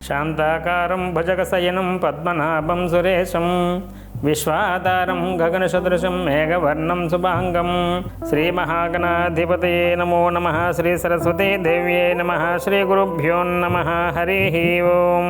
శాంతాకారం భుజగశయనం పద్మనాభం సురేశం విశ్వాధారం గగనసదృశం మేఘవర్ణం శుభాంగం. శ్రీ మహాగణాధిపతయే నమో నమః. శ్రీ సరస్వతీ దేవ్యే నమః. శ్రీ గురుభ్యో నమః. హరి ఓం.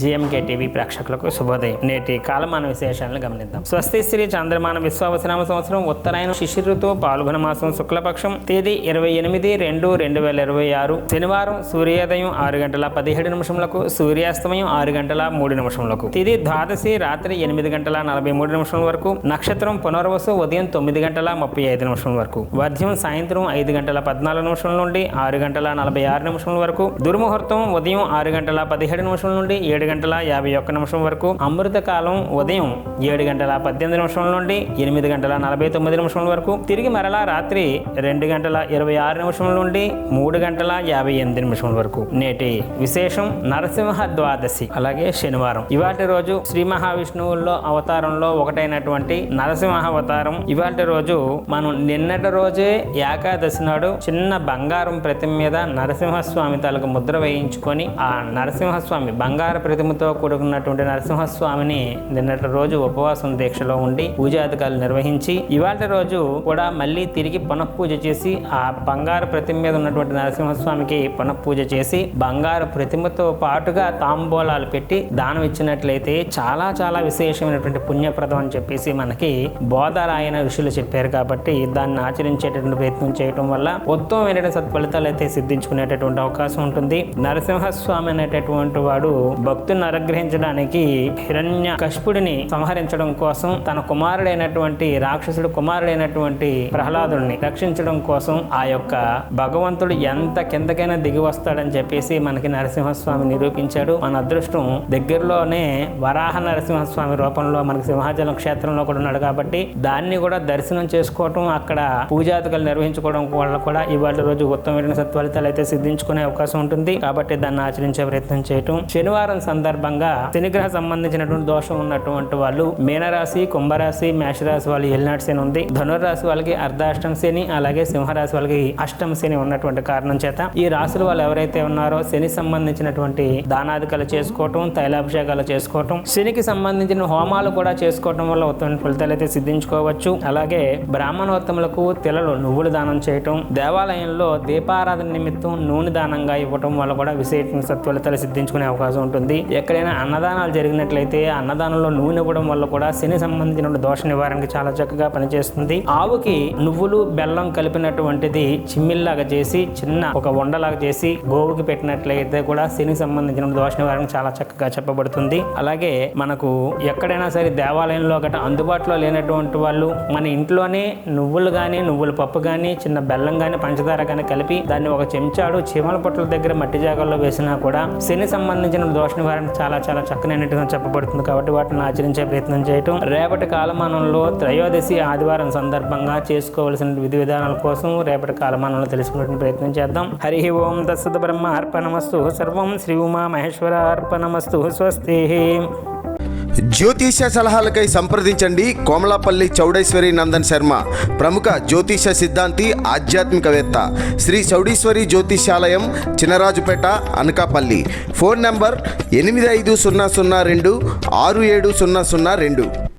జిఎంకే టీవీ ప్రేక్షకులకు శుభోదయం. నేటి కాలమాన విశేషాలను గమనిద్దాం. స్వస్తి శ్రీ చంద్రమాన విశ్వావసనామ సంవత్సరం ఉత్తరాయణ శిశిర ఋతువు పాల్గొన మాసం శుక్లపక్షం తేదీ 28/2/2026 శనివారం. సూర్యోదయం 6:17 సూర్యాస్తమయం 6:03 తిథి ద్వాదశి రాత్రి 8:43 వరకు. నక్షత్రం పునర్వసు ఉదయం 9:35 వరకు. వర్ధ్యం సాయంత్రం 5:14 నుండి 6:46 వరకు. దుర్ముహూర్తం ఉదయం 6:17 నుండి 7:51 వరకు. అమృత కాలం ఉదయం 7:18 నుండి 8:49 వరకు. తిరిగి మరలా రాత్రి 2:26 నుండి 3:58 వరకు. నేటి విశేషం నరసింహ ద్వాదశి, అలాగే శనివారం. ఇవాటి రోజు శ్రీ మహావిష్ణువుల్లో అవతారంలో ఒకటైనటువంటి నరసింహ అవతారం. ఇవాటి రోజు మనం నిన్నటి రోజే ఏకాదశి నాడు చిన్న బంగారం ప్రతిమ మీద నరసింహస్వామి తాలూకు ముద్ర వేయించుకొని ఆ నరసింహస్వామి బంగారు ప్రతిమతో కూడుకున్నటువంటి నరసింహస్వామిని నిన్నటి రోజు ఉపవాసం దీక్షలో ఉండి పూజాధికారులు నిర్వహించి ఇవాళ రోజు కూడా మళ్ళీ తిరిగి పునఃపూజ చేసి ఆ బంగారు ప్రతిమ మీద ఉన్నటువంటి నరసింహస్వామికి పునఃపూజ చేసి బంగారు ప్రతిమతో పాటుగా తాంబూలాలు పెట్టి దానం ఇచ్చినట్లయితే చాలా చాలా విశేషమైనటువంటి పుణ్యప్రదం అని చెప్పేసి మనకి బోధరాయన ఋషులు చెప్పారు. కాబట్టి దాన్ని ఆచరించేటటువంటి ప్రయత్నం చేయడం వల్ల ఉత్తమమైనటువంటి సత్ఫలితాలు అయితే సిద్ధించుకునేటటువంటి అవకాశం ఉంటుంది. నరసింహస్వామి అనేటటువంటి వాడు భక్తులను అనుగ్రహించడానికి హిరణ్య కశిపుడిని సంహరించడం కోసం తన కుమారుడైనటువంటి రాక్షసుడు కుమారుడైనటువంటి ప్రహ్లాదుడిని రక్షించడం కోసం ఆ యొక్క భగవంతుడు ఎంత కిందకైనా దిగి వస్తాడని చెప్పేసి మనకి నరసింహస్వామి నిరూపించాడు. మన అదృష్టం దగ్గరలోనే వరాహ నరసింహస్వామి రూపంలో మనకి సింహాచలం క్షేత్రంలో కూడా ఉన్నాడు. కాబట్టి దాన్ని కూడా దర్శనం చేసుకోవటం, అక్కడ పూజాదికలు నిర్వహించుకోవడం వల్ల కూడా ఇవాళ రోజు ఉత్తమమైన సత్ఫలితాలు అయితే సిద్ధించుకునే అవకాశం ఉంటుంది. కాబట్టి దాన్ని ఆచరించే ప్రయత్నం చేయటం. శనివారం సందర్భంగా శనిగ్రహ సంబంధించినటువంటి దోషం ఉన్నటువంటి వాళ్ళు మీనరాశి, కుంభరాశి, మేషరాశి వాళ్ళు ఏలినాటి శని ఉంది. ధనుర్రాశి వాళ్ళకి అర్ధాష్టమ శని, అలాగే సింహరాశి వాళ్ళకి అష్టమ శని ఉన్నటువంటి కారణం చేత ఈ రాశుల వాళ్ళు ఎవరైతే ఉన్నారో శని సంబంధించినటువంటి దానాదికలు చేసుకోవటం, తైలాభిషేకాలు చేసుకోవటం, శనికి సంబంధించిన హోమాలు కూడా చేసుకోవటం వల్ల ఉత్తమ ఫలితాలు అయితే సిద్ధించుకోవచ్చు. అలాగే బ్రాహ్మణోత్తములకు తిలలు నువ్వులు దానం చేయటం, దేవాలయంలో దీపారాధన నిమిత్తం నూనె దానంగా ఇవ్వటం వల్ల కూడా విశేష సత్ఫలితాలు సిద్ధించుకునే అవకాశం ఉంటుంది. ఎక్కడైనా అన్నదానాలు జరిగినట్లయితే అన్నదానంలో నూనె ఇవ్వడం వల్ల కూడా శని సంబంధించిన దోష నివారణకి చాలా చక్కగా పనిచేస్తుంది. ఆవుకి నువ్వులు బెల్లం కలిపినటువంటిది చిమ్మిల్లాగా చేసి చిన్న ఒక ఉండలాగా చేసి గోవుకి పెట్టినట్లయితే కూడా శని సంబంధించిన దోష నివారణకు చాలా చక్కగా చెప్పబడుతుంది. అలాగే మనకు ఎక్కడైనా సరే దేవాలయంలో గట అందుబాటులో లేనటువంటి వాళ్ళు మన ఇంట్లోనే నువ్వులు కానీ నువ్వుల పప్పు కానీ చిన్న బెల్లం కానీ పంచదార కానీ కలిపి దాన్ని ఒక చెంచాడు చీమల పొట్ల దగ్గర మట్టి జాగాల్లో వేసినా కూడా శని సంబంధించిన దోష నివారణ చాలా చాలా చక్కనైనట్టుగా చెప్పబడుతుంది. కాబట్టి వాటిని ఆచరించే ప్రయత్నం చేయటం. రేపటి కాలమానంలో త్రయోదశి ఆదివారం సందర్భంగా చేసుకోవాల్సిన విధి విధానాల కోసం రేపటి కాలమానంలో తెలుసుకునే ప్రయత్నం చేద్దాం. హరి ఓం తత్సత్ బ్రహ్మ అర్పణమస్తు. సర్వం శ్రీ ఉమా మహేశ్వర అర్పణమస్తు. స్వస్తి. జ్యోతిష సలహాలకై సంప్రదించండి కోమలాపల్లి చౌడేశ్వరి నందన్ శర్మ, ప్రముఖ జ్యోతిష సిద్ధాంతి, ఆధ్యాత్మికవేత్త. శ్రీ చౌడేశ్వరి జ్యోతిషాలయం, చినరాజుపేట, అనకాపల్లి. Phone number 8500267002.